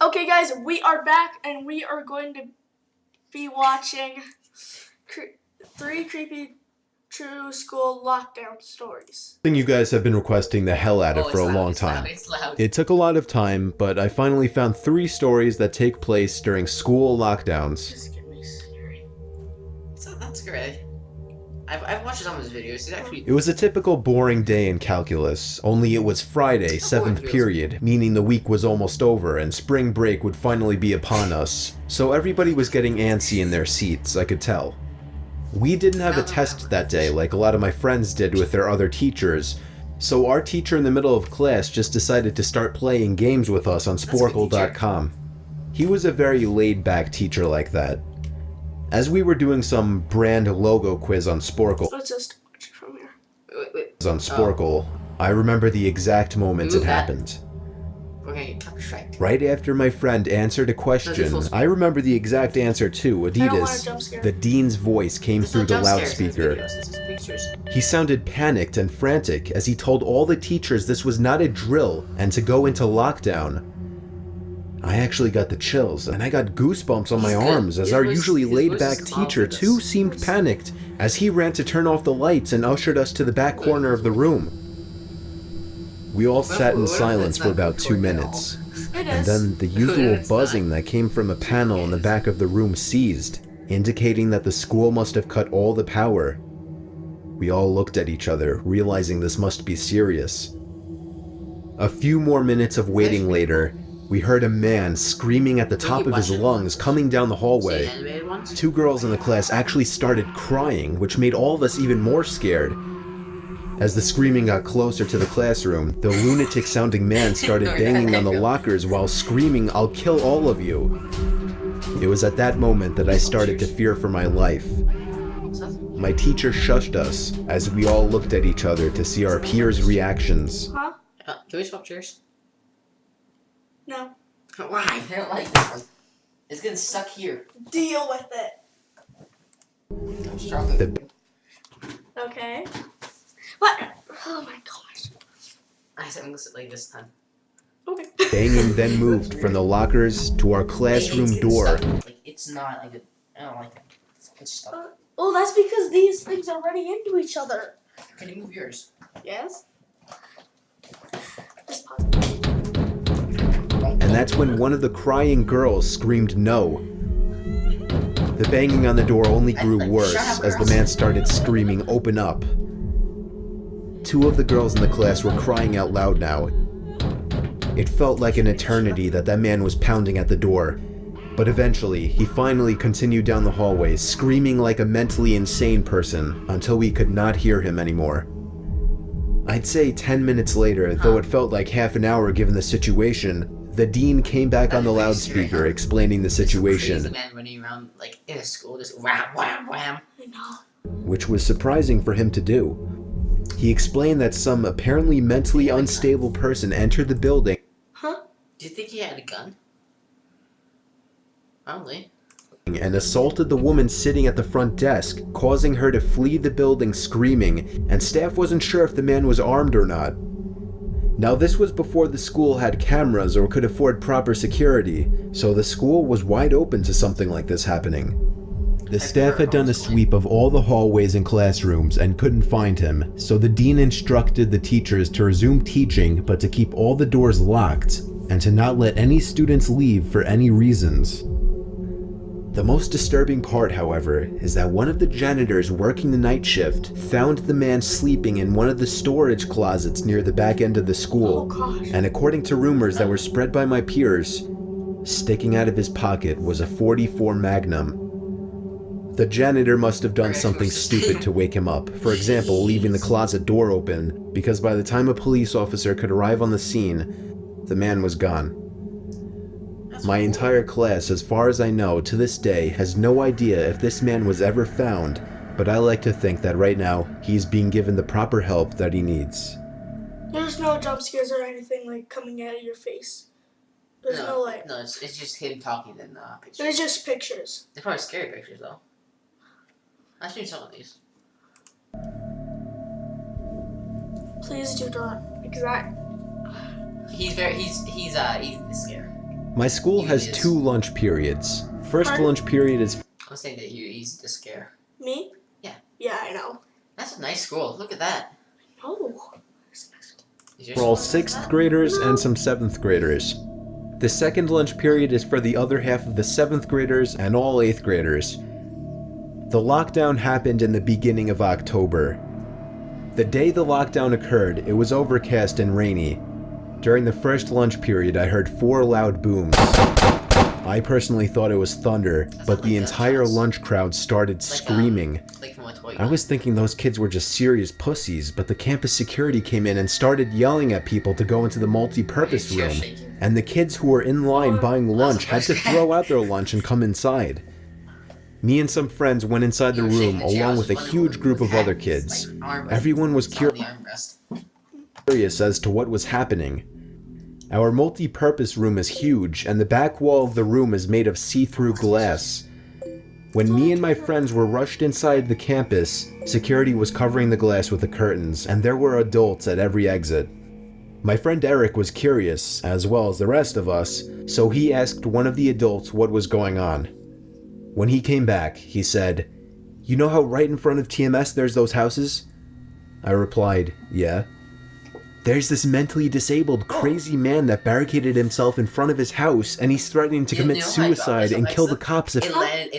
Okay, guys, we are back, and we are going to be watching 3 creepy true school lockdown stories. Thing you guys have been requesting the hell out of for a long time. It's loud. It took a lot of time, but I finally found 3 stories that take place during school lockdowns. Just get me scary. So that's great. I've watched some of his videos. It's actually. It was a typical boring day in calculus, only it was Friday, 7th period, meaning the week was almost over and spring break would finally be upon us. So everybody was getting antsy in their seats, I could tell. We didn't have a test that day like a lot of my friends did with their other teachers, so our teacher in the middle of class just decided to start playing games with us on Sporkle.com. He was a very laid-back teacher like that. As we were doing some brand logo quiz on Sporkle, Let's just watch it from here. I remember the exact moment it happened. We're gonna get copyright. Right after my friend answered a question, I remember the exact answer too. I don't want a jump Adidas, scare. the dean's voice came through the loudspeaker. He sounded panicked and frantic as he told all the teachers this was not a drill and to go into lockdown. I actually got the chills, and I got goosebumps on my arms as our usually laid-back teacher too seemed panicked as he ran to turn off the lights and ushered us to the back corner of the room. We all sat in silence for about 2 minutes, and then the usual buzzing that came from a panel in the back of the room ceased, indicating that the school must have cut all the power. We all looked at each other, realizing this must be serious. A few more minutes of waiting later, we heard a man screaming at the top of his lungs coming down the hallway. 2 girls in the class actually started crying, which made all of us even more scared. As the screaming got closer to the classroom, the lunatic-sounding man started banging on the lockers while screaming, "I'll kill all of you." It was at that moment that I started to fear for my life. My teacher shushed us as we all looked at each other to see our peers' reactions. Huh? Can we swap chairs? No. Why? I don't like that one. It's gonna suck here. Deal with it. I'm struggling. Okay. What? Oh my gosh. I said I'm gonna sit like this time. Okay. Banging then moved from the lockers to our classroom door. Like, it's not like I don't like it. It's stuck. Well, that's because these things are running into each other. Can you move yours? Yes? Just pause. And that's when one of the crying girls screamed no. The banging on the door only grew worse as the man started screaming, "Open up." 2 of the girls in the class were crying out loud now. It felt like an eternity that man was pounding at the door, but eventually he finally continued down the hallway, screaming like a mentally insane person until we could not hear him anymore. I'd say 10 minutes later, though it felt like half an hour given the situation, the dean came back on the loudspeaker explaining the situation, Crazy man running around like in a school, just wham, wham, wham. I know. which was surprising for him to do. He explained that some apparently mentally unstable person entered the building. Huh? Do you think he had a gun? Probably. And assaulted the woman sitting at the front desk, causing her to flee the building screaming, and staff wasn't sure if the man was armed or not. Now this was before the school had cameras or could afford proper security, so the school was wide open to something like this happening. The staff had done a sweep of all the hallways and classrooms and couldn't find him, so the dean instructed the teachers to resume teaching but to keep all the doors locked and to not let any students leave for any reasons. The most disturbing part, however, is that one of the janitors working the night shift found the man sleeping in one of the storage closets near the back end of the school, Oh gosh. and according to rumors that were spread by my peers, sticking out of his pocket was a .44 Magnum. The janitor must have done something stupid to wake him up, for example, leaving the closet door open, because by the time a police officer could arrive on the scene, the man was gone. My entire class, as far as I know, to this day, has no idea if this man was ever found, but I like to think that right now, he's being given the proper help that he needs. There's no jump scares or anything like coming out of your face. There's no like. No, it's just him talking in the pictures. There's just pictures. They're probably scary pictures though. I've seen some of these. Please do not. Exact. He's scared. My school has Yes. 2 lunch periods. First Pardon? lunch period is I'm saying that you're easy to scare. Me? Yeah. Yeah, I know. That's a nice school. Look at that. Oh. Is your for all school like 6th that? graders and some 7th graders. The second lunch period is for the other half of the 7th graders and all 8th graders. The lockdown happened in the beginning of October. The day the lockdown occurred, it was overcast and rainy. During the first lunch period, I heard 4 loud booms. I personally thought it was thunder, but the entire lunch crowd started screaming. Like from a toy. I was thinking those kids were just serious pussies, but the campus security came in and started yelling at people to go into the multi-purpose Chair room. shaking. And the kids who were in line buying lunch had to throw out their lunch and come inside. Me and some friends went inside the You were room shaking the chair. I along was with a wondering huge what group of had, other kids. like, armrest. Everyone was It's on curious the armrest. as to what was happening. Our multi-purpose room is huge, and the back wall of the room is made of see-through glass. When me and my friends were rushed inside the campus, security was covering the glass with the curtains, and there were adults at every exit. My friend Eric was curious, as well as the rest of us, so he asked one of the adults what was going on. When he came back, he said, "You know how right in front of TMS there's those houses?" I replied, "Yeah." "There's this mentally disabled, crazy man that barricaded himself in front of his house, and he's threatening to You commit know how I got suicide myself and kill the exit? cops if..." It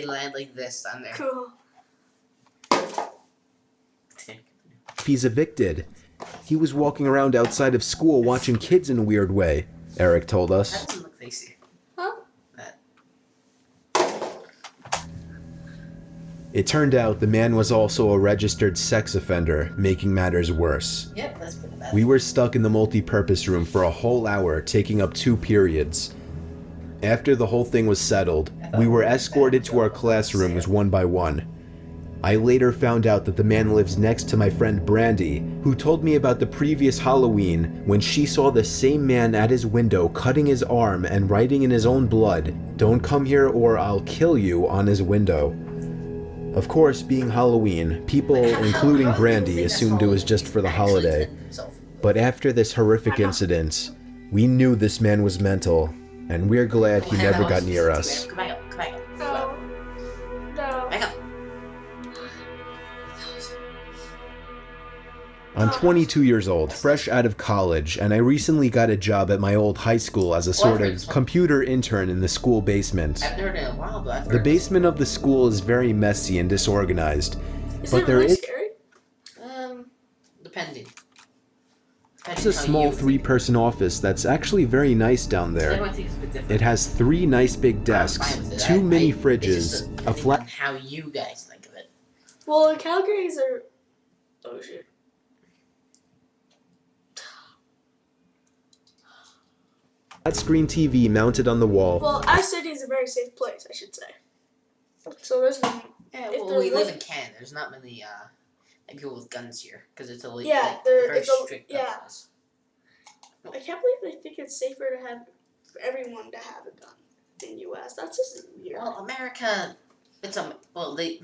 landed like this on there. Cool. he's evicted. He was walking around outside of school watching kids in a weird way, Eric told us. That doesn't look tasty. Huh? That. It turned out the man was also a registered sex offender, making matters worse. Yep, that's pretty bad. We were stuck in the multi-purpose room for a whole hour, taking up 2 periods. After the whole thing was settled, we were escorted to our classrooms one by one. I later found out that the man lives next to my friend Brandy, who told me about the previous Halloween when she saw the same man at his window cutting his arm and writing in his own blood, "Don't come here or I'll kill you," on his window. Of course, being Halloween, people, including Brandy, assumed it was just for the holiday. But after this horrific incident, we knew this man was mental, and we're glad he never got near us. Come back up, come back up. No. No. Back up. I'm 22 years old, fresh out of college, and I recently got a job at my old high school as a sort of computer intern in the school basement. I've never done it in a while, but I've The heard basement of the school is very messy and disorganized, Is but it there really is scary? Depending. a small 3-person office that's actually very nice down there. Everyone thinks it's a bit different. It has 3 nice big I'm desks, fine with it. 2 mini It's fridges, just a depending flat on how you guys think of it. Well, Calgary's are. Oh shit. screen TV mounted on the wall. Well, our city is a very safe place, I should say. So there's no. Yeah, If well, there we live was- in Canada. There's not many like people with guns here because it's a Yeah, like, there- very it's a- strict gun yeah. laws. I can't believe they think it's safer to have for everyone to have a gun in U.S. That's just weird. Well, America, it's well they're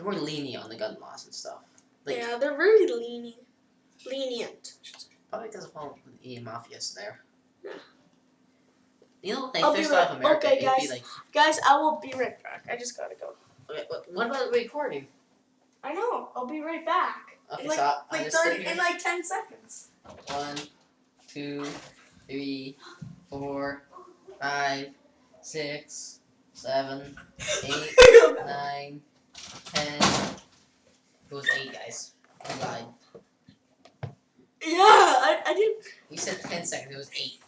more lenient on the gun laws and stuff. Like, yeah, they're very lenient. I should say. probably because of all the mafias there. Yeah. You know, like, I'll if be there's stuff right- America, okay, it'd guys. be like, Guys, I will be right back. I just gotta go. what about the recording? I know. I'll be right back. Okay, in like, so I'll like just sit 30 here. in like 10 seconds. 1, 2, 3, 4, 5, 6, 7, 8, 9, 10. It was 8, guys. I lied. Yeah, I didn't. We said 10 seconds. It was 8.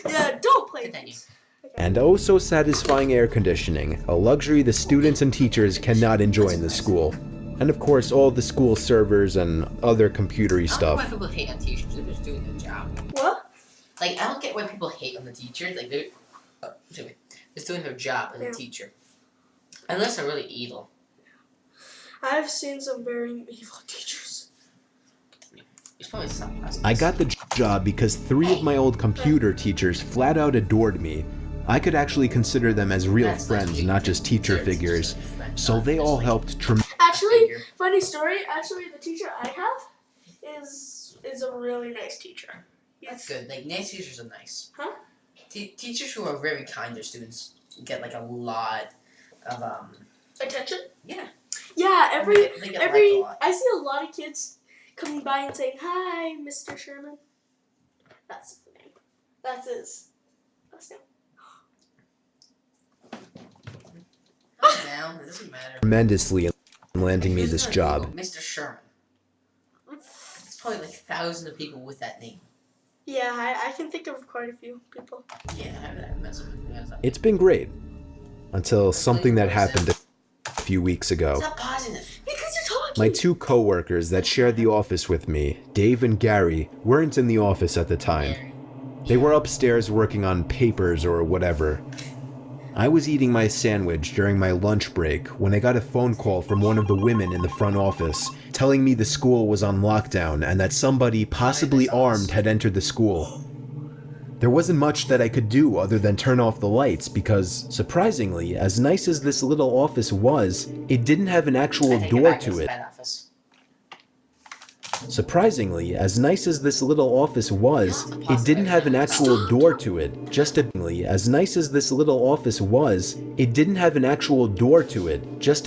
Yeah, don't play. Continue. this. And oh so satisfying air conditioning, a luxury the students and teachers cannot enjoy in the school. And of course, all the school servers and other computery I don't know why stuff. people hate on teachers. They're just doing their job. What? Like, I don't get why people hate on the teachers. Like, they're just doing their job as Yeah. a teacher. Unless they're really evil. I've seen some very evil teachers. It's probably something else. I got the job because 3 of my old computer teachers flat out adored me. I could actually consider them as real That's friends, nice. not just teacher They're figures. just a friend, So not they just all like helped a Actually, figure. funny story. Actually, the teacher I have is a really nice teacher. That's good. Like, nice teachers are nice. Huh? Teachers who are very kind to their students get, like, a lot of, Attention? Yeah. Yeah, They get liked a lot. I see a lot of kids coming by and saying, "Hi, Mr. Sherman." That's his name. That's his last name. Now, it doesn't matter. tremendously in landing me this job. Mr. Sherman. It's probably like thousands of people with that name. Yeah, I can think of quite a few people. Yeah, I met some. It's been great. Until something that happened a few weeks ago. It's not positive. Because you're talking. My two coworkers that shared the office with me, Dave and Gary, weren't in the office at the time. They were upstairs working on papers or whatever. I was eating my sandwich during my lunch break when I got a phone call from one of the women in the front office telling me the school was on lockdown and that somebody possibly armed had entered the school. There wasn't much that I could do other than turn off the lights because, surprisingly, as nice as this little office was, it didn't have an actual door to it. Surprisingly, as nice as this little office was, it didn't have an actual door to it. Just a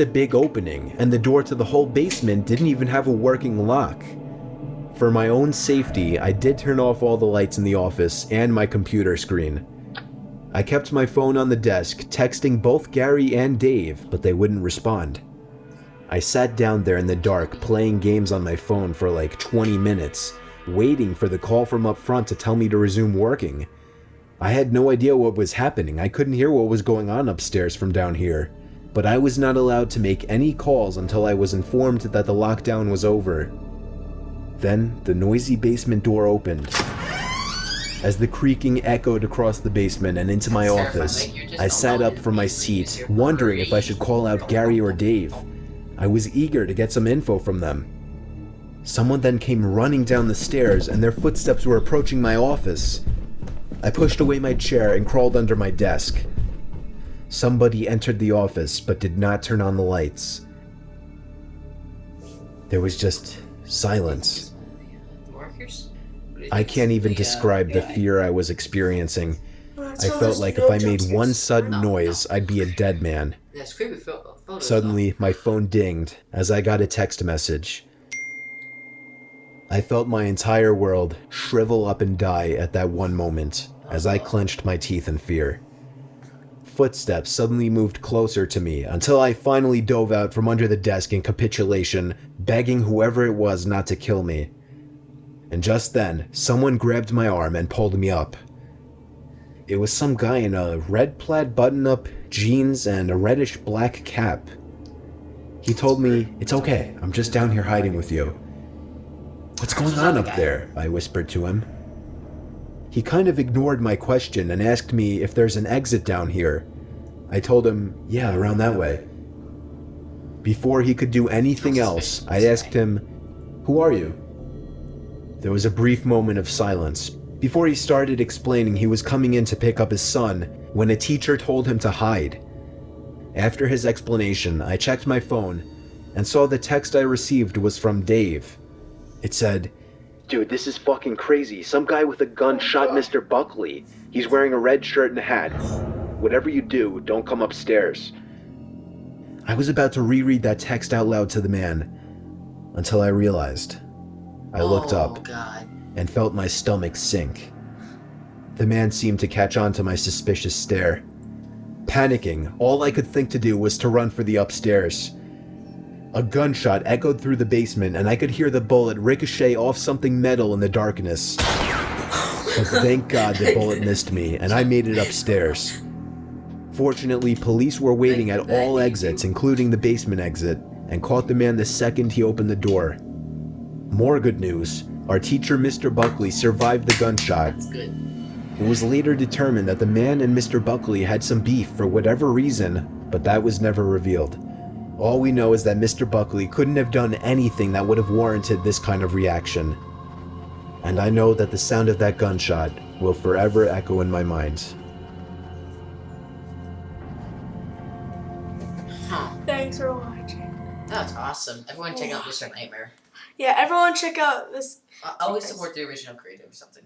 big opening, and the door to the whole basement didn't even have a working lock. For my own safety, I did turn off all the lights in the office and my computer screen. I kept my phone on the desk, texting both Gary and Dave, but they wouldn't respond. I sat down there in the dark, playing games on my phone for like 20 minutes, waiting for the call from up front to tell me to resume working. I had no idea what was happening. I couldn't hear what was going on upstairs from down here. But I was not allowed to make any calls until I was informed that the lockdown was over. Then, the noisy basement door opened. As the creaking echoed across the basement and into my office, I sat up from my seat, wondering if I should call out Gary or Dave. I was eager to get some info from them. Someone then came running down the stairs and their footsteps were approaching my office. I pushed away my chair and crawled under my desk. Somebody entered the office but did not turn on the lights. There was just silence. I can't even describe the fear I was experiencing. I felt like if I made one sudden noise, I'd be a dead man. Suddenly, my phone dinged as I got a text message. I felt my entire world shrivel up and die at that one moment as I clenched my teeth in fear. Footsteps suddenly moved closer to me until I finally dove out from under the desk in capitulation, begging whoever it was not to kill me. And just then, someone grabbed my arm and pulled me up. It was some guy in a red plaid button-up, jeans, and a reddish-black cap. He told me, "It's okay, I'm just down here hiding with you." "What's going on up there?" I whispered to him. He kind of ignored my question and asked me if there's an exit down here. I told him, "Yeah, around that way." Before he could do anything else, I asked him, "Who are you?" There was a brief moment of silence. Before he started explaining he was coming in to pick up his son, when a teacher told him to hide. After his explanation, I checked my phone and saw the text I received was from Dave. It said, "Dude, this is fucking crazy. Some guy with a gun shot Mr. Buckley. He's wearing a red shirt and a hat. Whatever you do, don't come upstairs." I was about to reread that text out loud to the man until I realized. I looked up and felt my stomach sink. The man seemed to catch on to my suspicious stare. Panicking, all I could think to do was to run for the upstairs. A gunshot echoed through the basement and I could hear the bullet ricochet off something metal in the darkness. But thank God the bullet missed me and I made it upstairs. Fortunately, police were waiting at all exits, including the basement exit, and caught the man the second he opened the door. More good news. Our teacher, Mr. Buckley, survived the gunshot. That's good. It was later determined that the man and Mr. Buckley had some beef for whatever reason, but that was never revealed. All we know is that Mr. Buckley couldn't have done anything that would have warranted this kind of reaction. And I know that the sound of that gunshot will forever echo in my mind. Huh. Thanks for watching. That's awesome. Everyone check out Mr. Nightmare. Yeah, everyone check out this. I always support the original creator or something.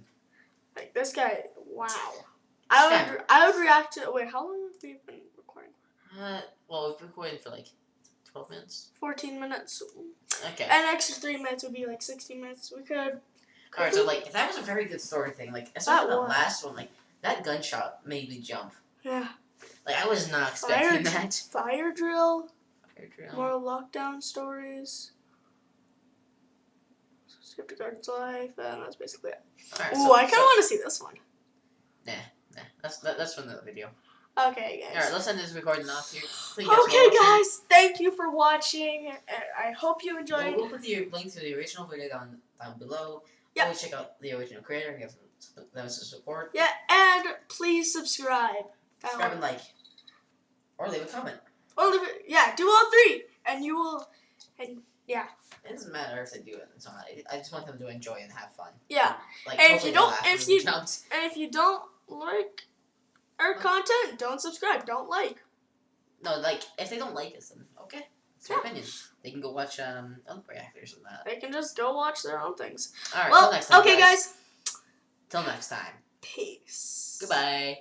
Like this guy, wow. I would react to. Wait, how long have we been recording? Well, we've been recording for like 12 minutes. 14 minutes. Okay. An extra 3 minutes would be like 16 minutes. We could. Alright, so like that was a very good story thing. Like especially That the was. last one, like that gunshot made me jump. Yeah. Like I was not expecting that. Fire drill. Fire drill. More lockdown stories. Safety guard's life, and that's basically it. Alright, Ooh, I kind of want to see this one. Nah. That's from the video. Okay, guys. Alright, let's end this recording off here. Thank you Okay, for watching. guys. Thank you for watching. And I hope you enjoyed. We'll put the link to the original video down below. Yep. Always check out the original creator. Give them some support. Yeah, and please subscribe. Subscribe and like. Or leave a comment. Or leave it, yeah, do all three, and you will. And yeah. It doesn't matter if they do it. It's not. I just want them to enjoy and have fun. Yeah. Like, And if hopefully you don't- they'll laugh if when we you- jumped. And if you don't like our content, don't subscribe. Don't like. No, like if they don't like us, then okay, it's their Yeah. opinion. They can go watch other reactors and that. They can just go watch their own things. All right. Well, Till next time, okay, guys. Till next time. Peace. Goodbye.